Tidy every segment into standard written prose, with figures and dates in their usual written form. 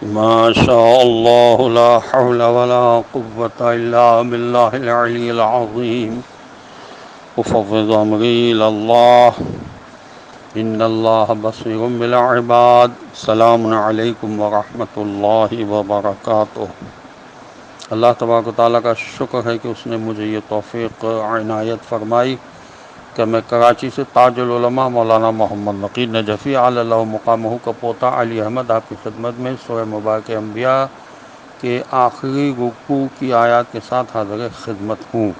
ما شاء الله لا حول ولا قوة إلا بالله العلي العظيم أفوض أمري إلى الله إن الله بصير بالعباد السلام علیکم ورحمۃ اللہ وبرکاتہ۔ اللہ تبارک و تعالیٰ کا شکر ہے کہ اس نے مجھے یہ توفیق عنایت فرمائی کہ میں کراچی سے تاج العلماء مولانا محمد نقی نجفی علی اللہ مقامہ کا پوتا علی احمد آپ کی خدمت میں سورہ مبارک انبیاء کے آخری رکوع کی آیات کے ساتھ حاضر خدمت ہوں۔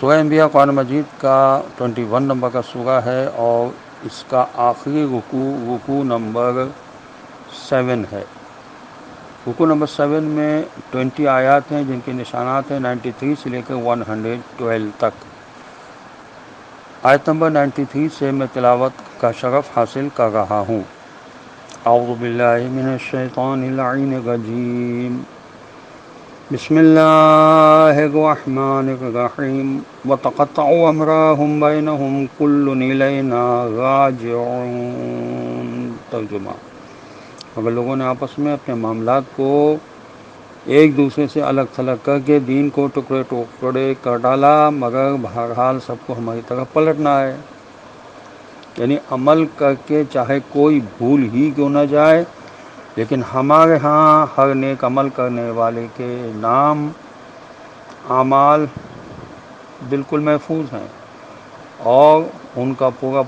سورہ انبیاء قرآن مجید کا 21 نمبر کا سورہ ہے اور اس کا آخری رکوع نمبر 7 ہے۔ رکوع نمبر 7 میں 20 آیات ہیں جن کے نشانات ہیں 93 سے لے کر 112 تک۔ آیت نمبر 93 سے میں تلاوت کا شرف حاصل کر رہا ہوں۔ اعوذ باللہ من الشیطان اللعین الرجیم، بسم اللہ الرحمن الرحیم، وَتَقَطَّعُوا أَمْرَهُمْ بَيْنَهُمْ كُلٌّ إِلَيْنَا رَاجِعُونَ۔ ترجمہ: اگر لوگوں نے آپس میں اپنے معاملات کو ایک دوسرے سے الگ تھلگ کر کے دین کو ٹکڑے ٹکڑے کر ڈالا، مگر بہرحال سب کو ہماری طرف پلٹنا ہے، یعنی عمل کر کے چاہے کوئی بھول ہی کیوں نہ جائے، لیکن ہمارے ہاں ہر نیک عمل کرنے والے کے نام اعمال بالکل محفوظ ہیں اور ان کا پورا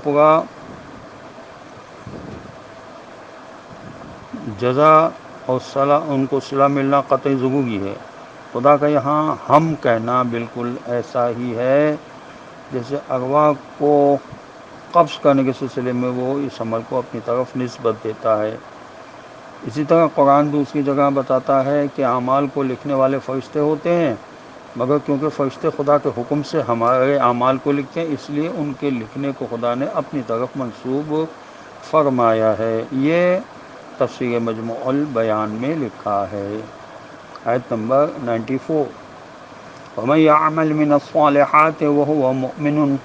جزا اور صلاح، ان کو صلہ ملنا قطعی ضروری ہے۔ خدا کا یہاں ہم کہنا بالکل ایسا ہی ہے جیسے ارواح کو قبض کرنے کے سلسلے میں وہ اس عمل کو اپنی طرف نسبت دیتا ہے۔ اسی طرح قرآن دوسری جگہ بتاتا ہے کہ اعمال کو لکھنے والے فرشتے ہوتے ہیں، مگر کیونکہ فرشتے خدا کے حکم سے ہمارے اعمال کو لکھتے ہیں، اس لیے ان کے لکھنے کو خدا نے اپنی طرف منسوب فرمایا ہے۔ یہ تفسیر مجموع البیان میں لکھا ہے۔ آیت نمبر 94، وَمَن يَعْمَلْ مِنَ الصَّالِحَاتِ وَهُوَ مُؤْمِنٌ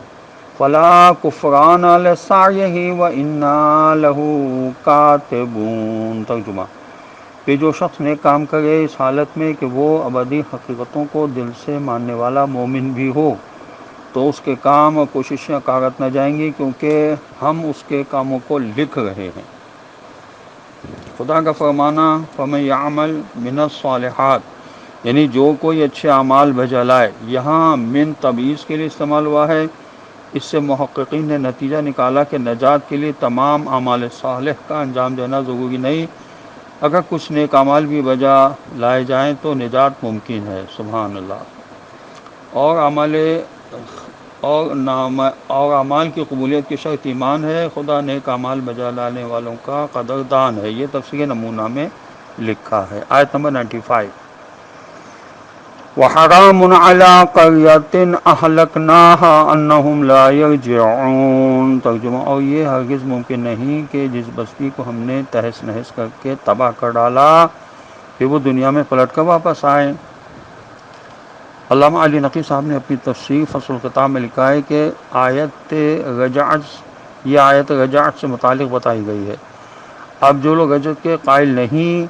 فَلَا كُفْرَانَ لِسَعْيِهِ وَإِنَّا لَهُ كَاتِبُونَ۔ ترجمہ: کہ جو شخص نیک کام کرے اس حالت میں کہ وہ ابدی حقیقتوں کو دل سے ماننے والا مومن بھی ہو، تو اس کے کام اور کوششیں کارت نہ جائیں گی، کیونکہ ہم اس کے کاموں کو لکھ رہے ہیں۔ خدا کا فرمانا فَمَن يَعْمَلْ مِنَ الصَّالِحَاتِ، یعنی جو کوئی اچھے اعمال بجا لائے، یہاں من تبعیض کے لیے استعمال ہوا ہے۔ اس سے محققین نے نتیجہ نکالا کہ نجات کے لیے تمام اعمال صالح کا انجام دینا ضروری نہیں، اگر کچھ نیک اعمال بھی بجا لائے جائیں تو نجات ممکن ہے۔ سبحان اللہ۔ اور اعمال کی قبولیت کی شرط ایمان ہے۔ خدا نیک اعمال بجا لانے والوں کا قدردان ہے۔ یہ تفسیر نمونہ میں لکھا ہے۔ آیت نمبر 95، وَحَرَامٌ عَلَىٰ قَرْيَةٍ أَهْلَكْنَاهَا أَنَّهُمْ لَا يَرْجِعُونَ۔ ترجمہ: اور یہ ہرگز ممکن نہیں کہ جس بستی کو ہم نے تہس نہس کر کے تباہ کر ڈالا کہ وہ دنیا میں پلٹ کر واپس آئیں۔ علامہ علی نقی صاحب نے اپنی تفسیر فصل الخطاب میں لکھا ہے کہ یہ آیت رجعت سے متعلق بتائی گئی ہے۔ اب جو لوگ رجعت کے قائل نہیں،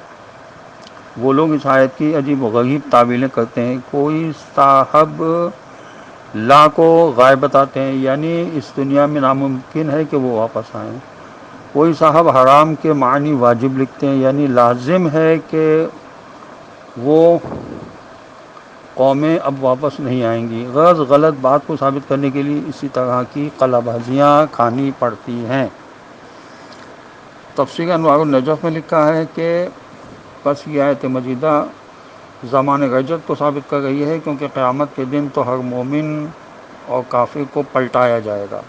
وہ لوگ اس آیت کی عجیب و غریب تعویلیں کرتے ہیں۔ کوئی صاحب لا کو غائب بتاتے ہیں، یعنی اس دنیا میں ناممکن ہے کہ وہ واپس آئیں۔ کوئی صاحب حرام کے معنی واجب لکھتے ہیں، یعنی لازم ہے کہ وہ قومیں اب واپس نہیں آئیں گی۔ غرض غلط بات کو ثابت کرنے کے لیے اسی طرح کی قلہ بازیاں کھانی پڑتی ہیں۔ تفسیر انوار النجف میں لکھا ہے کہ پس یہ آیت مجیدہ زمان رجعت کو ثابت کر رہی ہے، کیونکہ قیامت کے دن تو ہر مومن اور کافر کو پلٹایا جائے گا۔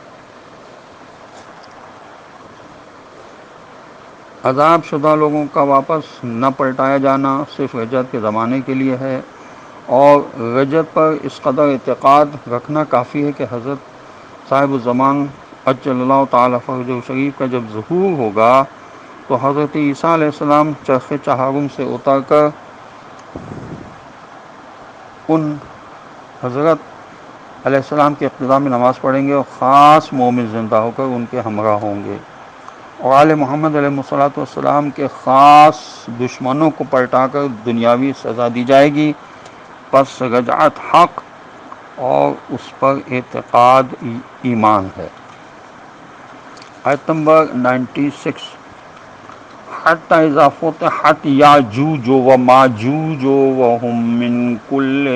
عذاب شدہ لوگوں کا واپس نہ پلٹایا جانا صرف رجعت کے زمانے کے لیے ہے، اور رجعت پر اس قدر اعتقاد رکھنا کافی ہے کہ حضرت صاحب الزمان عجل اللہ تعالی فرجہ شریف کا جب ظہور ہوگا تو حضرت عیسیٰ علیہ السلام چرخ چہارم سے اتر کر ان حضرت علیہ السلام کے اقتداء میں نماز پڑھیں گے اور خاص مومن زندہ ہو کر ان کے ہمراہ ہوں گے۔ اور آل محمد علیہ الصلوۃ والسلام کے خاص دشمنوں کو پلٹا کر دنیاوی سزا دی جائے گی، پس رجعت حق اور اس پر اعتقاد ایمان ہے۔ آیت نمبر 96، حتی اذا فتحت یاجوج و ماجوج وهم من کل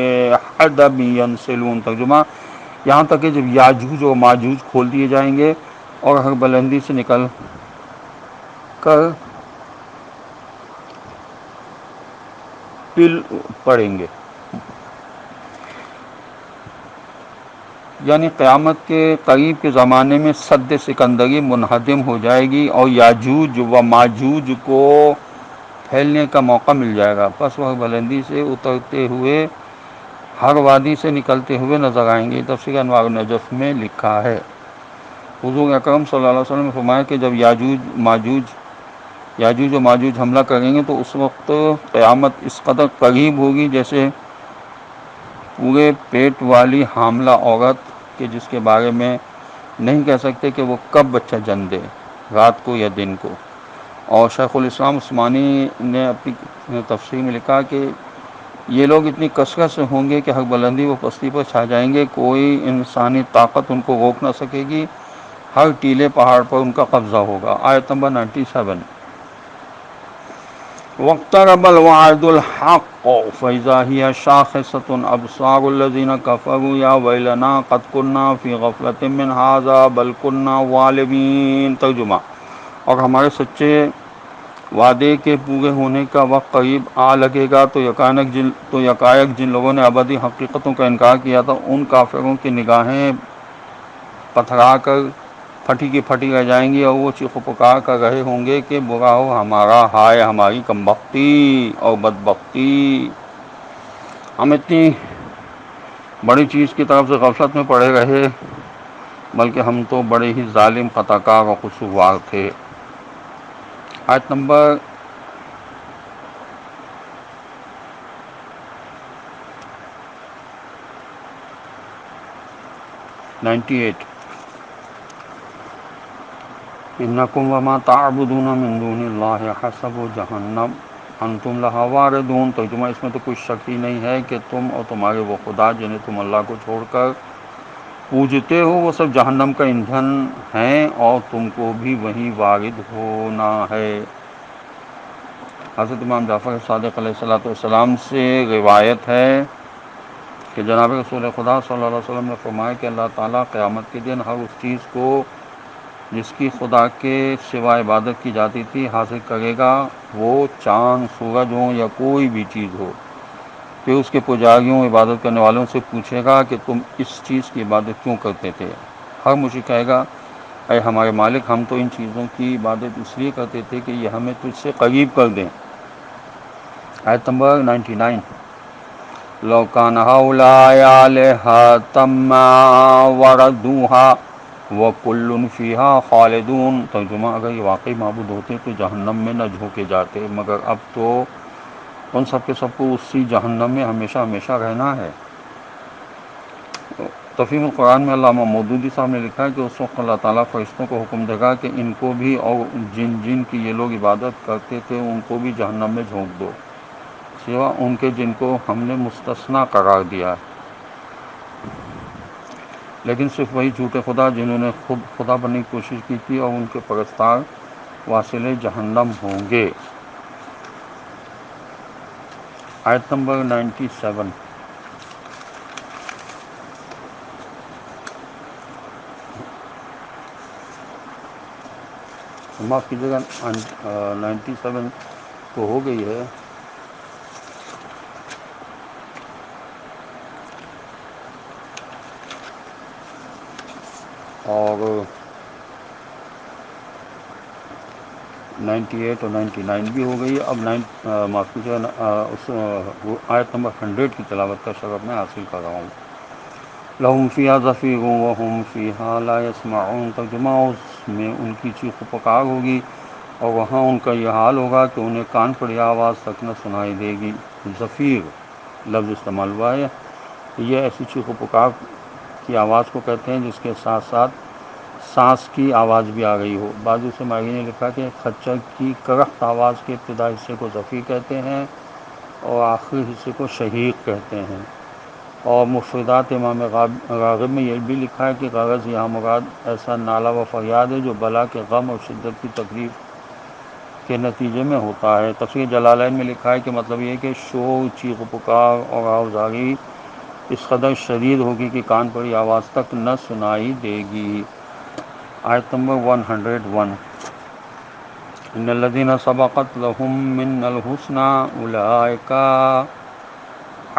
حدب ینسلون، ترجمہ یہاں تک کہ جب یاجوج و ماجوج کھول دیے جائیں گے اور ہر بلندی سے نکل کر پل پڑیں گے، یعنی قیامت کے قریب کے زمانے میں سد سکندری منہدم ہو جائے گی اور یاجوج و ماجوج کو پھیلنے کا موقع مل جائے گا، پس وہ بلندی سے اترتے ہوئے ہر وادی سے نکلتے ہوئے نظر آئیں گے۔ تفسیر انوار النجف میں لکھا ہے، حضور اکرم صلی اللہ علیہ وسلم نے فرمایا کہ جب یاجوج و ماجوج حملہ کریں گے تو اس وقت قیامت اس قدر قریب ہوگی جیسے پورے پیٹ والی حاملہ عورت کہ جس کے بارے میں نہیں کہہ سکتے کہ وہ کب بچہ جن دے، رات کو یا دن کو۔ اور شیخ الاسلام عثمانی نے اپنی تفسیر میں لکھا کہ یہ لوگ اتنی کثرت سے ہوں گے کہ ہر بلندی و پستی پر چھا جائیں گے، کوئی انسانی طاقت ان کو روک نہ سکے گی، ہر ٹیلے پہاڑ پر ان کا قبضہ ہوگا۔ آیت نمبر 97، واقترب الوعد الحق فإذا هي شاخصة أبصار الذين كفروا يا ويلنا قد كنا في غفلة من هذا بل كنا ظالمين، ترجمہ اور ہمارے سچے وعدے کے پورے ہونے کا وقت قریب آ لگے گا تو یکایک جن لوگوں نے ابدی حقیقتوں کا انکار کیا تھا ان کافروں کی نگاہیں پتھرا کر پھٹی کی پھٹی رہ جائیں گی اور وہ چیخ و پکار کر رہے ہوں گے کہ برا ہو ہمارا، ہائے ہماری کمبختی اور بدبختی، ہم اتنی بڑی چیز کی طرف سے غفلت میں پڑے رہے، بلکہ ہم تو بڑے ہی ظالم، خطا کار اور قصوروار تھے۔ آیت نمبر 98، انکم وما تعبدون من دون اللہ حسب جہنم انتم لہا واردون، ترجمہ اس میں تو کچھ شک ہی نہیں ہے کہ تم اور تمہارے وہ خدا جنہیں تم اللہ کو چھوڑ کر پوجتے ہو وہ سب جہنم کا ایندھن ہیں اور تم کو بھی وہیں وارد ہونا ہے۔ حضرت امام جعفر صادق علیہ السلام سے روایت ہے کہ جناب رسول خدا صلی اللہ علیہ وسلم نے فرمایا کہ اللہ تعالیٰ قیامت کے دن ہر اس چیز کو جس کی خدا کے سوا عبادت کی جاتی تھی حاصل کرے گا، وہ چاند، سورج ہو یا کوئی بھی چیز ہو، پھر اس کے پجاریوں، عبادت کرنے والوں سے پوچھے گا کہ تم اس چیز کی عبادت کیوں کرتے تھے؟ ہر مشرک کہے گا اے ہمارے مالک، ہم تو ان چیزوں کی عبادت اس لیے کرتے تھے کہ یہ ہمیں تجھ سے قریب کر دیں۔ آیت نمبر 99، لو کان ہؤلاء آلہۃ ما وردوها وَكُلٌّ فِيهَا خَالِدُونَ، ترجمہ اگر یہ واقعی معبود ہوتے تو جہنم میں نہ جھونکے جاتے، مگر اب تو ان سب کے سب کو اسی جہنم میں ہمیشہ ہمیشہ رہنا ہے۔ تفہیم القرآن میں علامہ مودودی صاحب نے لکھا ہے کہ اس وقت اللہ تعالیٰ فرشتوں کو حکم دے گا کہ ان کو بھی اور جن کی یہ لوگ عبادت کرتے تھے ان کو بھی جہنم میں جھونک دو، سوا ان کے جن کو ہم نے مستثنی قرار دیا ہے، لیکن صرف وہی جھوٹے خدا جنہوں نے خود خدا بننے کی کوشش کی تھی اور ان کے پرستار واصل جہنم ہوں گے۔ آیت نمبر 97، معاف کیجیے گا 97 تو ہو گئی ہے، اور 98 اور 99 بھی ہو گئی۔ اب معاف کیجیے گا اس آیت نمبر 100 کی تلاوت کا شرف میں حاصل کر رہا ہوں۔ لہم فیہا زفیر وہم فیہا لا یسمعون، ترجمہ اس میں ان کی چیخ و پکار ہوگی اور وہاں ان کا یہ حال ہوگا کہ انہیں کان پر یہ آواز تک نہ سنائی دے گی۔ زفیر لفظ استعمال ہوا ہے، یہ ایسی چیخ و پکار کی آواز کو کہتے ہیں جس کے ساتھ ساتھ سانس کی آواز بھی آ گئی ہو۔ بعض دوسرے ماہرین نے لکھا کہ خچر کی کرخت آواز کے ابتدائی حصے کو ضفیر کہتے ہیں اور آخری حصے کو شہیق کہتے ہیں۔ اور مفردات امام راغب میں یہ بھی لکھا ہے کہ غرض یہاں مراد ایسا نالہ و فریاد ہے جو بلا کے غم اور شدت کی تکلیف کے نتیجے میں ہوتا ہے۔ تفسیر جلالین میں لکھا ہے کہ مطلب یہ ہے کہ شور، چیخ و پکار اور آوازاری اس قدر شدید ہوگی کہ کان پڑی آواز تک نہ سنائی دے گی۔ آیت نمبر 101، ان الذین سبقت لهم من الحسنی اولئک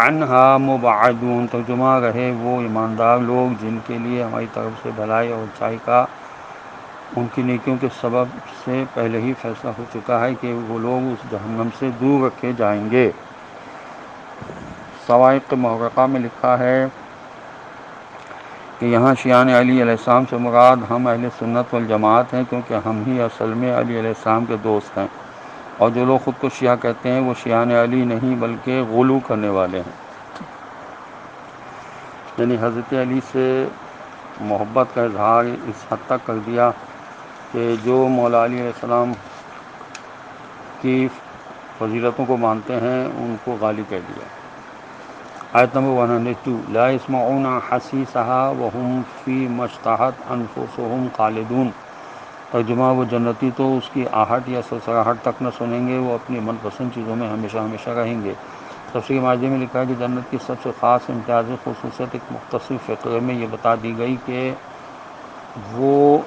عنہا مبعدون۔ ترجمہ رہے وہ ایماندار لوگ جن کے لیے ہماری طرف سے بھلائی اور اچائی کا ان کی نیکیوں کے سبب سے پہلے ہی فیصلہ ہو چکا ہے کہ وہ لوگ اس جہنم سے دور رکھے جائیں گے۔ صواعق محرقہ میں لکھا ہے کہ یہاں شیعان علی علیہ السلام سے مراد ہم اہل سنت والجماعت ہیں، کیونکہ ہم ہی اصل میں علی علیہ السلام کے دوست ہیں، اور جو لوگ خود کو شیعہ کہتے ہیں وہ شیعان علی نہیں بلکہ غلو کرنے والے ہیں، یعنی حضرت علی سے محبت کا اظہار اس حد تک کر دیا کہ جو مولا علی علیہ السلام کی فضیلتوں کو مانتے ہیں ان کو غالی کہہ دیا۔ آیت نمبر 102، لا يسمعون حسیسها وهم فيما اشتهت انفسهم خالدون۔ ترجمہ وہ جنتی تو اس کی آہٹ یا سرسراہٹ تک نہ سنیں گے، وہ اپنی من پسند چیزوں میں ہمیشہ ہمیشہ رہیں گے۔ تفسیر ماجد میں لکھا ہے کہ جنت کی سب سے خاص امتیازی خصوصیت ایک مختصر فقرے میں یہ بتا دی گئی کہ وہ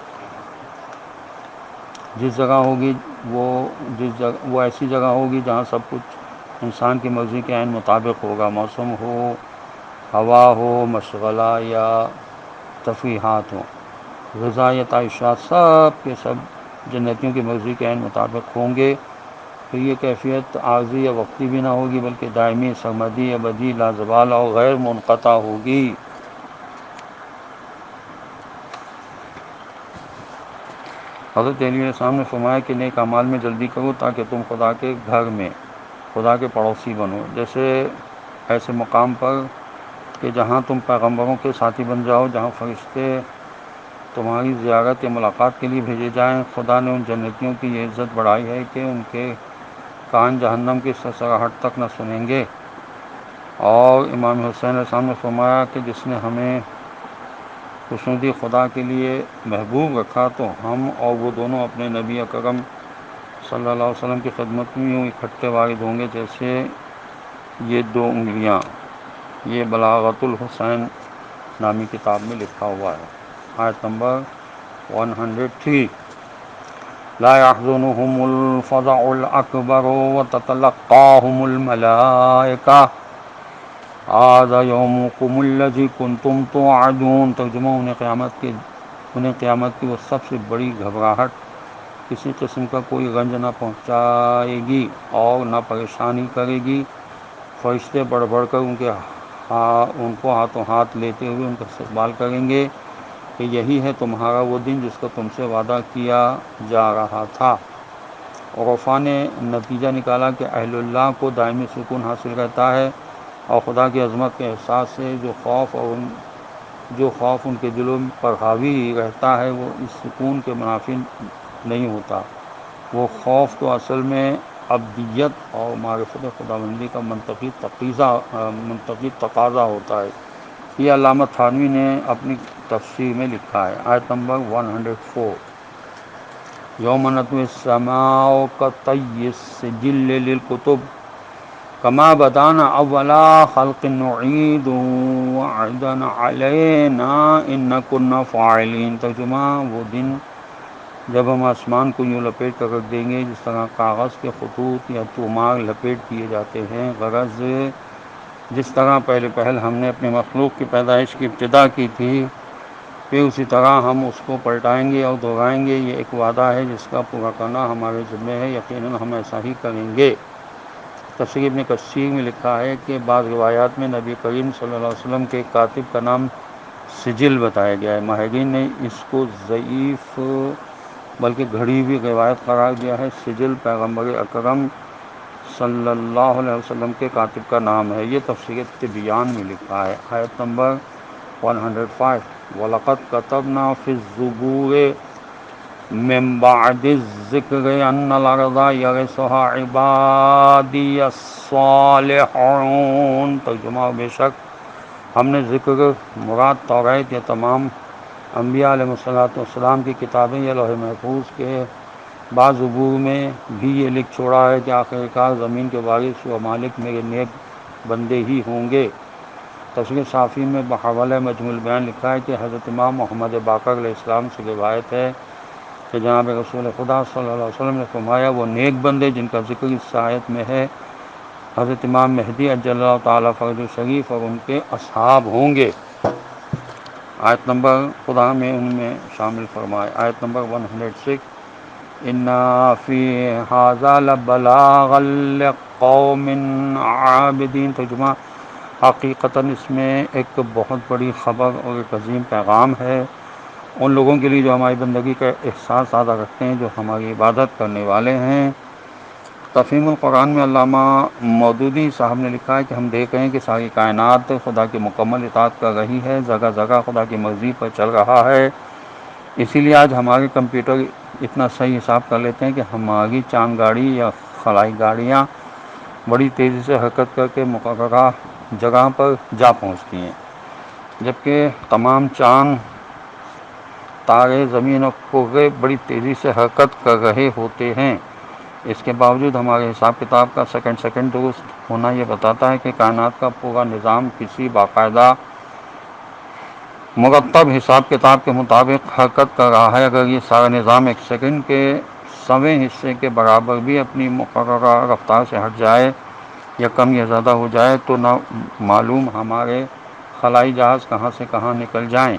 جس جگہ ہوگی وہ ایسی جگہ ہوگی جہاں سب کچھ انسان کی مرضی کے عین مطابق ہوگا، موسم ہو، ہوا ہو، مشغلہ یا تفریحات ہوں، غذا یا تعیشات، سب کے سب جنتیوں کی مرضی کے عین مطابق ہوں گے۔ پھر یہ کیفیت عارضی یا وقتی بھی نہ ہوگی بلکہ دائمی، سرمدی، ابدی، لازوال اور غیر منقطع ہوگی۔ حضرت علی علیہ السلام نے فرمایا کہ نیک اعمال میں جلدی کرو تاکہ تم خدا کے گھر میں خدا کے پڑوسی بنو، جیسے ایسے مقام پر کہ جہاں تم پیغمبروں کے ساتھی بن جاؤ، جہاں فرشتے تمہاری زیارت یا ملاقات کے لیے بھیجے جائیں۔ خدا نے ان جنتیوں کی یہ عزت بڑھائی ہے کہ ان کے کان جہنم کی سرسراہٹ تک نہ سنیں گے۔ اور امام حسین علیہ السلام نے فرمایا کہ جس نے ہمیں خوشنودی خدا کے لیے محبوب رکھا تو ہم اور وہ دونوں اپنے نبی اکرم صلی اللہ علیہ وسلم کی خدمت میں یوں اکٹھے وارد ہوں گے جیسے یہ دو انگلیاں۔ یہ بلاغت الحسین نامی کتاب میں لکھا ہوا ہے۔ آیت نمبر 103، لا يحزنهم الفزع الأكبر وتتلقاهم الملائكة هذا يومكم الذي كنتم توعدون۔ ترجمہ انہیں قیامت کی وہ سب سے بڑی گھبراہٹ کسی قسم کا کوئی رنج نہ پہنچائے گی اور نہ پریشانی کرے گی۔ فرشتے بڑھ بڑھ کر ان کو ہاتھوں ہاتھ لیتے ہوئے ان کا استقبال کریں گے کہ یہی ہے تمہارا وہ دن جس کا تم سے وعدہ کیا جا رہا تھا۔ عرفا نے نتیجہ نکالا کہ اہل اللہ کو دائمی سکون حاصل رہتا ہے اور خدا کی عظمت کے احساس سے جو خوف ان کے دلوں پر حاوی رہتا ہے وہ اس سکون کے منافی نہیں ہوتا۔ وہ خوف تو اصل میں ابدیت اور معرفت خداوندی کا منطقی تقاضا ہوتا ہے۔ یہ علامہ تھانوی نے اپنی تفسیر میں لکھا ہے۔ آیت نمبر 104، یوم نطوی السماء کطی السجل للکتب کما بدانا اولا خلق نعید وعدا علینا ان کنا فاعلین۔ ترجمہ وہ دن جب ہم آسمان کو یوں لپیٹ کر رکھ دیں گے جس طرح کاغذ کے خطوط یا طومار لپیٹ دیے جاتے ہیں، غرض جس طرح پہل ہم نے اپنے مخلوق کی پیدائش کی ابتدا کی تھی، پھر اسی طرح ہم اس کو پلٹائیں گے اور دہرائیں گے۔ یہ ایک وعدہ ہے جس کا پورا کرنا ہمارے ذمہ ہے، یقیناً ہم ایسا ہی کریں گے۔ تفسیر ابن کثیر میں لکھا ہے کہ بعض روایات میں نبی کریم صلی اللہ علیہ وسلم کے کاتب کا نام سجل بتایا گیا ہے۔ ماہرین نے اس کو ضعیف بلکہ گھڑی ہوئی روایت قرار دیا ہے۔ سجل پیغمبر اکرم صلی اللہ علیہ وسلم کے کاتب کا نام ہے۔ یہ تفسیر تبیان میں لکھا ہے۔ آیت نمبر 105، وَلَقَدْ كَتَبْنَا فِي الزُّبُورِ مِن بَعْدِ الذِّكْرِ أَنَّ الْأَرْضَ يَرِثُهَا عِبَادِيَ الصَّالِحُونَ۔ ترجمہ: بے شک ہم نے ذکر مراد توریت یا تمام انبیاء علیہ السلام کی کتابیں یا لوح محفوظ کے بعض زبور میں بھی یہ لکھ چھوڑا ہے کہ آخرکار زمین کے وارث و مالک میرے نیک بندے ہی ہوں گے۔ تفسیر صافی میں بحوالہ مجموع البیان لکھا ہے کہ حضرت امام محمد باقر علیہ السلام سے روایت ہے کہ جناب رسول خدا صلی اللہ علیہ وسلم نے فرمایا، وہ نیک بندے جن کا ذکر اس آیت میں ہے حضرت امام مہدی عجل اللہ تعالیٰ فرج الشریف اور ان کے اصحاب ہوں گے۔ آیت نمبر خدا میں ان میں شامل فرمائے۔ آیت نمبر 106، اِنَّ فِي هَٰذَا لَبَلَاغًا لِّقَوْمٍ عَابِدِينَ۔ ترجمہ: حقیقتاً اس میں ایک بہت بڑی خبر اور ایک عظیم پیغام ہے ان لوگوں کے لیے جو ہماری بندگی کا احساس زیادہ رکھتے ہیں، جو ہماری عبادت کرنے والے ہیں۔ تفہیم القرآن میں علامہ مودودی صاحب نے لکھا ہے کہ ہم دیکھ رہے ہیں کہ ساری کائنات خدا کی مکمل اطاعت کر رہی ہے، جگہ جگہ خدا کی مرضی پر چل رہا ہے۔ اسی لیے آج ہمارے کمپیوٹر اتنا صحیح حساب کر لیتے ہیں کہ ہماری چاند گاڑی یا خلائی گاڑیاں بڑی تیزی سے حرکت کر کے مقررہ جگہ پر جا پہنچتی ہیں، جبکہ تمام چاند، تارے، زمین اور کرے بڑی تیزی سے حرکت کر رہے ہوتے ہیں۔ اس کے باوجود ہمارے حساب کتاب کا سیکنڈ سیکنڈ درست ہونا یہ بتاتا ہے کہ کائنات کا پورا نظام کسی باقاعدہ مرتب حساب کتاب کے مطابق حرکت کر رہا ہے۔ اگر یہ سارا نظام ایک سیکنڈ کے 100ویں حصے کے برابر بھی اپنی مقررہ رفتار سے ہٹ جائے یا کم یا زیادہ ہو جائے تو نہ معلوم ہمارے خلائی جہاز کہاں سے کہاں نکل جائیں۔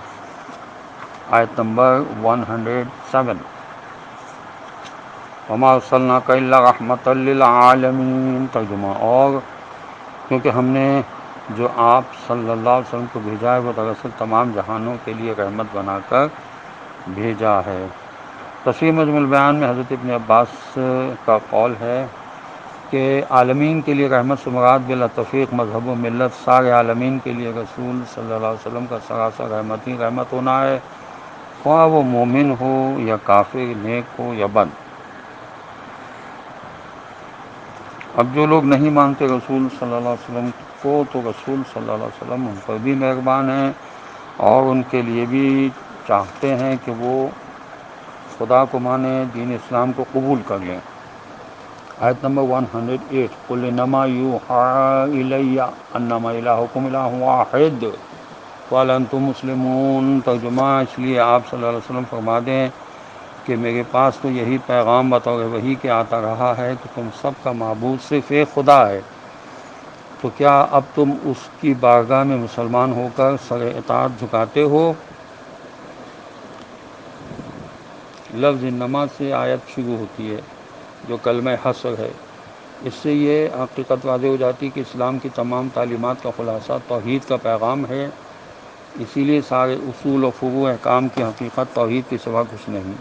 آیت نمبر 107، وَمَا أَرْسَلْنَاكَ إِلَّا رَحْمَةً لِّلْعَالَمِينَ۔ ترجمہ: اور کیونکہ ہم نے جو آپ صلی اللہ علیہ وسلم کو بھیجا ہے وہ دراصل تمام جہانوں کے لیے رحمت بنا کر بھیجا ہے۔ تفسیر مجموع البیان میں حضرت ابن عباس کا قول ہے کہ عالمین کے لیے رحمت سے مراد بلا تفریق مذہب و ملت سارے عالمین کے لیے رسول صلی اللہ علیہ وسلم کا سراسر رحمت ہی رحمت ہونا ہے، خواہ وہ مومن ہو یا کافر، نیک ہو یا بد۔ اب جو لوگ نہیں مانتے رسول صلی اللہ علیہ وسلم کو تو رسول صلی اللہ علیہ وسلم ان پر بھی مہربان ہیں اور ان کے لیے بھی چاہتے ہیں کہ وہ خدا کو مانیں، دین اسلام کو قبول کر لیں۔ آیت نمبر 108، قُلْ إِنَّمَا يُوحَىٰ إِلَيَّ أَنَّمَا إِلَٰهُكُمْ إِلَٰهٌ وَاحِدٌ وَهَلْ أَنتُم مُّسْلِمُونَ۔ ترجمہ: اس لیے آپ صلی اللہ علیہ وسلم فرما دیں کہ میرے پاس تو یہی پیغام بطور وحی کے آتا رہا ہے کہ تم سب کا معبود صرف ایک خدا ہے، تو کیا اب تم اس کی بارگاہ میں مسلمان ہو کر سر اطاعت جھکاتے ہو؟ لفظ انما سے آیت شروع ہوتی ہے جو کلمہ حصر ہے۔ اس سے یہ حقیقت واضح ہو جاتی کہ اسلام کی تمام تعلیمات کا خلاصہ توحید کا پیغام ہے۔ اسی لیے سارے اصول و فروع احکام کی حقیقت توحید کے سوا کچھ نہیں۔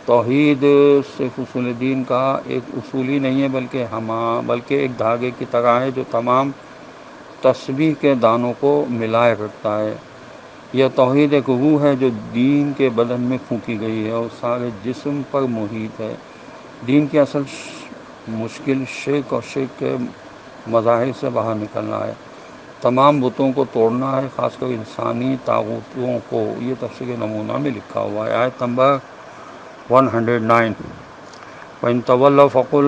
توحید صرف اصول دین کا ایک اصول ہی نہیں ہے بلکہ ایک دھاگے کی طرح ہے جو تمام تسبیح کے دانوں کو ملائے رکھتا ہے۔ یہ توحید ایک روح ہے جو دین کے بدن میں پھونکی گئی ہے اور سارے جسم پر محیط ہے۔ دین کی اصل مشکل شرک اور شرک کے مظاہر سے باہر نکلنا ہے، تمام بتوں کو توڑنا ہے، خاص کر انسانی طاغوتوں کو۔ یہ تفسیر نمونہ میں لکھا ہوا ہے۔ آیت نمبر 109، وَإِن تَوَلَّوْا فَقُلْ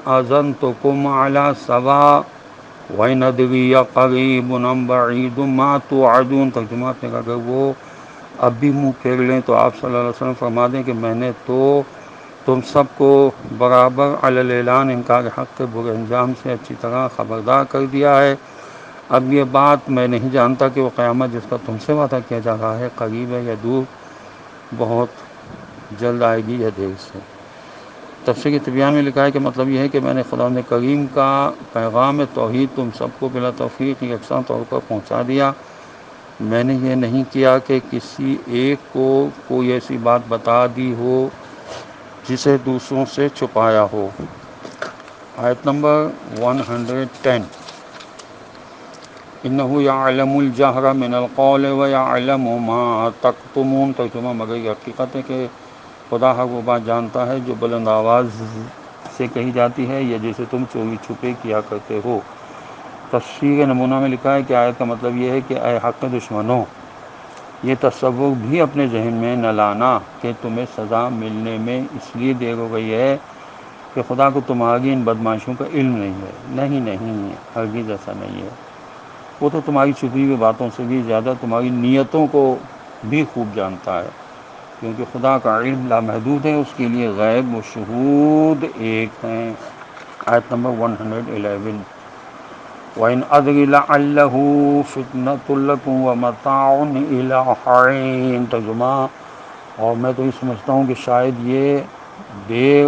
آذَنْتُكُمْ عَلَىٰ سَوَاءٍ وَإِنْ أَدْرِي أَقَرِيبٌ أَمْ بَعِيدٌ مَّا تُوعَدُونَ۔ ترجمہ: اگر وہ اب بھی منہ پھیر لیں تو آپ صلی اللہ علیہ وسلم فرما دیں کہ میں نے تو تم سب کو برابر علی الاعلان انکار حق کے برے انجام سے اچھی طرح خبردار کر دیا ہے۔ اب یہ بات میں نہیں جانتا کہ وہ قیامت جس کا تم سے وعدہ کیا جا رہا ہے قریب ہے یا دور، بہت جلد آئے گی یا دیر سے۔ تفسیر طبیان میں لکھا ہے کہ مطلب یہ ہے کہ میں نے خدا کریم کا پیغام توحید تم سب کو بلا تفریق یکساں طور پر پہنچا دیا۔ میں نے یہ نہیں کیا کہ کسی ایک کو کوئی ایسی بات بتا دی ہو جسے دوسروں سے چھپایا ہو۔ آیت نمبر 110، انه یعلم الجہر من القول ویعلم ما تکتمون، ترجمہ مگر یہ حقیقت ہے کہ خدا ہر وہ بات جانتا ہے جو بلند آواز سے کہی جاتی ہے یا جسے تم چوری چھپے کیا کرتے ہو۔ تفسیر نمونہ میں لکھا ہے کہ آیت کا مطلب یہ ہے کہ اے حق دشمنوں، یہ تصور بھی اپنے ذہن میں نہ لانا کہ تمہیں سزا ملنے میں اس لیے دیر ہو گئی ہے کہ خدا کو تمہاری ان بدمعاشیوں کا علم نہیں ہے۔ نہیں، ہرگز ایسا نہیں ہے۔ وہ تو تمہاری چھپی ہوئی باتوں سے بھی زیادہ تمہاری نیتوں کو بھی خوب جانتا ہے، کیونکہ خدا کا علم لامحدود ہے، اس کے لیے غیب و شہود ایک ہیں۔ آیت نمبر 111۔ وَإِنْ أَدْرِ لَعَلَّهُ فِتْنَةٌ لَكُمْ وَمَتَاعٌ إِلَىٰ حِينٍ، ترجمہ، اور میں تو یہ سمجھتا ہوں کہ شاید یہ دیر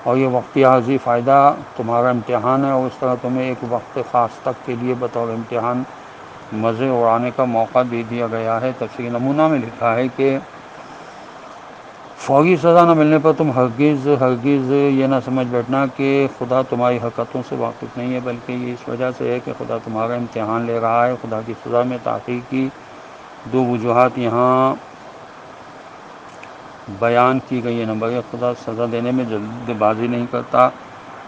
اور یہ وقتی عارضی فائدہ تمہارا امتحان ہے، اور اس طرح تمہیں ایک وقت خاص تک کے لیے بطور امتحان مزے اڑانے کا موقع دے دیا گیا ہے۔ تفسیر نمونہ میں لکھا ہے کہ فوری سزا نہ ملنے پر تم ہرگز یہ نہ سمجھ بیٹھنا کہ خدا تمہاری حرکتوں سے واقف نہیں ہے، بلکہ یہ اس وجہ سے ہے کہ خدا تمہارا امتحان لے رہا ہے۔ خدا کی سزا میں تاخیر کی دو وجوہات یہاں بیان کی گئی ہے۔ نمبر ایک، خدا سزا دینے میں جلد بازی نہیں کرتا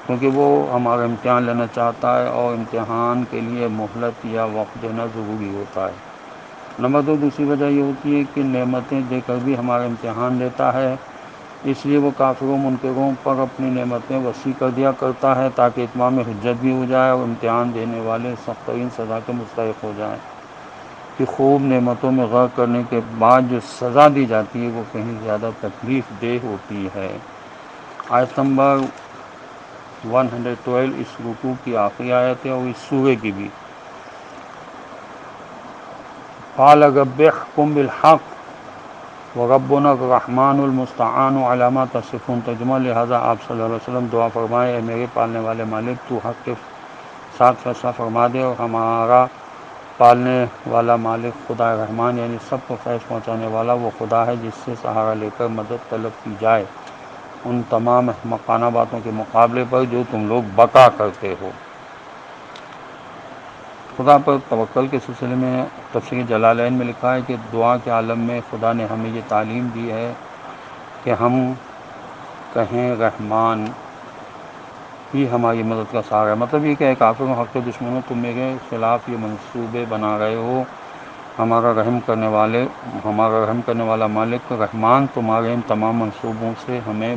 کیونکہ وہ ہمارا امتحان لینا چاہتا ہے، اور امتحان کے لیے مہلت یا وقت دینا ضروری ہوتا ہے۔ نمبر دو، دوسری وجہ یہ ہوتی ہے کہ نعمتیں دے کر بھی ہمارا امتحان لیتا ہے، اس لیے وہ کافروں منکروں پر اپنی نعمتیں وسیع کر دیا کرتا ہے تاکہ اتمام حجت بھی ہو جائے اور امتحان دینے والے سخت ترین سزا کے مستحق ہو جائیں، کہ خوب نعمتوں میں غرق کرنے کے بعد جو سزا دی جاتی ہے وہ کہیں زیادہ تکلیف دہ ہوتی ہے۔ آیت نمبر 112 اس رکوع کی آخری آیت ہے اور اس سورے کی بھی۔ قال رب احکم بالحق وربنا الرحمن المستعان علی ما تصفون، ترجمہ، لہٰذا آپ صلی اللہ علیہ وسلم دعا فرمائے، اے میرے پالنے والے مالک، تو حق کے ساتھ فیصلہ فرما دے، اور ہمارا پالنے والا مالک خدا رحمان یعنی سب کو فیض پہنچانے والا وہ خدا ہے جس سے سہارا لے کر مدد طلب کی جائے ان تمام احمقانہ باتوں کے مقابلے پر جو تم لوگ بکا کرتے ہو۔ خدا پر توکل کے سلسلے میں تفسیر جلالین میں لکھا ہے کہ دعا کے عالم میں خدا نے ہمیں یہ تعلیم دی ہے کہ ہم کہیں رحمان ہی ہماری مدد کا سہارا ہے۔ مطلب یہ کہ اے کافروں، حق دشمنوں، تم میرے خلاف یہ منصوبے بنا رہے ہو، ہمارا رحم کرنے والا مالک رحمان تمہارے ان تمام منصوبوں سے ہمیں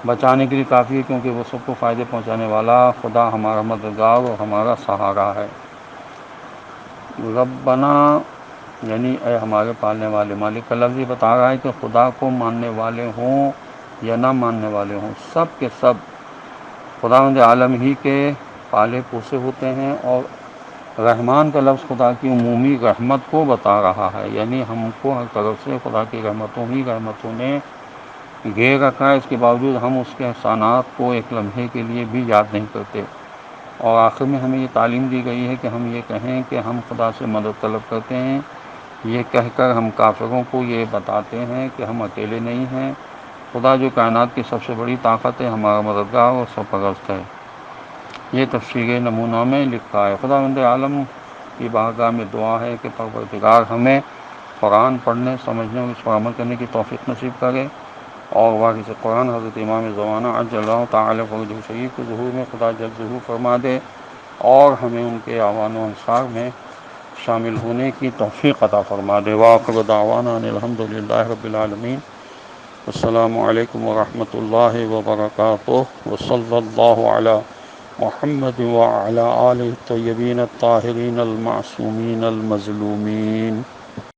بچانے کے لیے کافی ہے، کیونکہ وہ سب کو فائدے پہنچانے والا خدا ہمارا مددگار اور ہمارا سہارا ہے۔ ربنا یعنی اے ہمارے پالنے والے مالک کا لفظ یہ بتا رہا ہے کہ خدا کو ماننے والے ہوں یا نہ ماننے والے ہوں، سب کے سب خداوند عالم ہی کے پالے پوسے ہوتے ہیں، اور رحمان کا لفظ خدا کی عمومی رحمت کو بتا رہا ہے، یعنی ہم کو ہر طرف سے خدا کی رحمتوں نے گھیر رکھا ہے، اس کے باوجود ہم اس کے احسانات کو ایک لمحے کے لیے بھی یاد نہیں کرتے۔ اور آخر میں ہمیں یہ تعلیم دی گئی ہے کہ ہم یہ کہیں کہ ہم خدا سے مدد طلب کرتے ہیں، یہ کہہ کر ہم کافروں کو یہ بتاتے ہیں کہ ہم اکیلے نہیں ہیں، خدا جو کائنات کی سب سے بڑی طاقت ہے ہمارا مددگار اور سرپرست ہے۔ یہ تفسیر نمونہ میں لکھا ہے۔ خداوند عالم کی بارگاہ میں دعا ہے کہ پروردگار ہمیں قرآن پڑھنے، سمجھنے اور اس پر عمل کرنے کی توفیق نصیب کرے، اور وارث قرآن حضرت امام زمانہ عجل اللہ تعالی فرجہ شریف کے ظہور میں خدا جل ظہور فرما دے، اور ہمیں ان کے اعوان و انصار میں شامل ہونے کی توفیق عطا فرما دے۔ وآخر دعوانا ان الحمد للہ رب العالمین۔ السلام علیکم ورحمۃ اللہ وبرکاتہ، وصلی اللہ علی محمد وعلی آلہ الطیبین الطاہرین المعصومین المظلومین۔